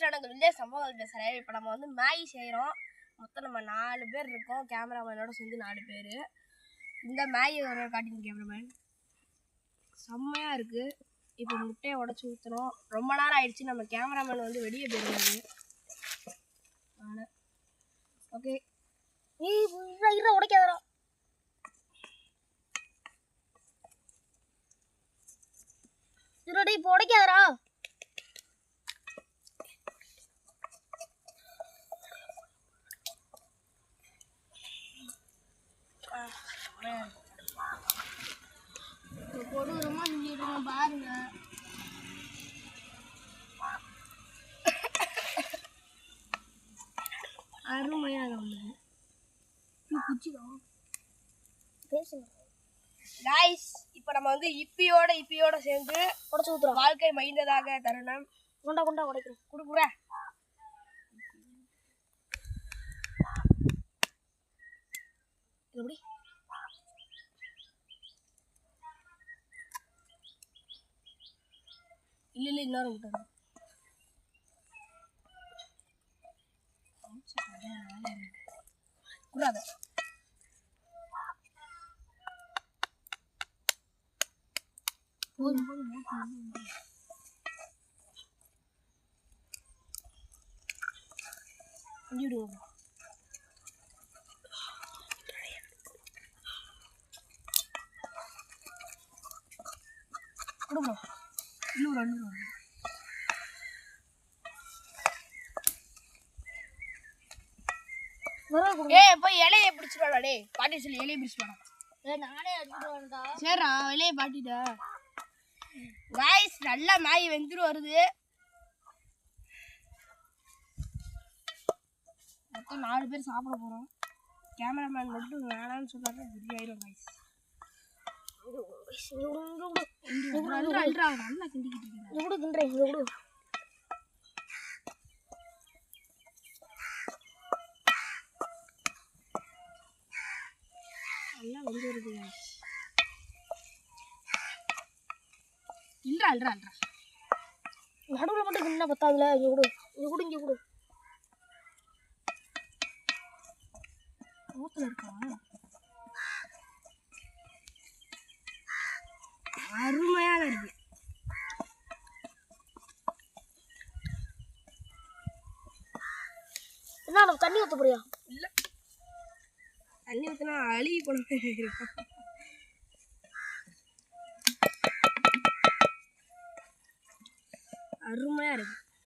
வீட்டில் நடந்த வில்லேஜ் சம்பவங்கள் பேசுகிறேன். இப்போ நம்ம வந்து மேகி செய்கிறோம். மொத்தம் நம்ம 4 பேர் இருக்கோம். கேமராமேனோட சேர்ந்து 4 பேர். இந்த மேகி ஒரு காட்டிங்க கேமராமேன். செம்மையாக இருக்குது. இப்போ முட்டையை உடச்சி ஊற்றுறோம். ரொம்ப நேரம் ஆயிடுச்சு. நம்ம கேமராமேன் வந்து வெளியே போயிருந்தாரு. ஓகே உடைக்காதரா. இப்போ உடைக்காதரா. கொடூரமா செஞ்சுட்டு பாருங்க. அருமையாக உள்ளது. गाइस இப்போ நம்ம வந்து இப்பியோட சேர்ந்து உடைச்சு ஊத்துறோம். வாழ்க்கை மைந்ததாக தருணம். கொண்டா உடைக்கிறோம். குடுக்குறேன். எப்படி இல்ல இன்னொரு விட்டுறோம். குடாத குடும்பம் போய் இலையை பிடிச்சிருவாடா. டே பாட்டி சொல்லி இலையை பிடிச்சிருவாடா. நானே அடிச்சுட்டு சரிடா இலையை பாட்டிட்ட. காய்ஸ் நல்லா மேகி வெந்துட்டு வருது. மொத்தம் 4 பேர் சாப்பிட போகிறோம். கேமராமேன் மட்டும் வேணான்னு சொன்னாங்க. புரிய ஆயிரும் காய்ஸ். நல்லா கிண்டிக்கிட்டு இருக்கேன். நல்லா வந்து வருது காய்ஸ். இல்ல நடுவில் மட்டும் கிண்ண பத்தாதுல. இங்க கொடு ஊத்துல இருக்கா. அருமையாக இருக்கு. என்ன தண்ணி ஊத்த போறியா? இல்ல தண்ணி ஊத்தினா அழுகி போன இருக்கும். அருமையா இருக்கு.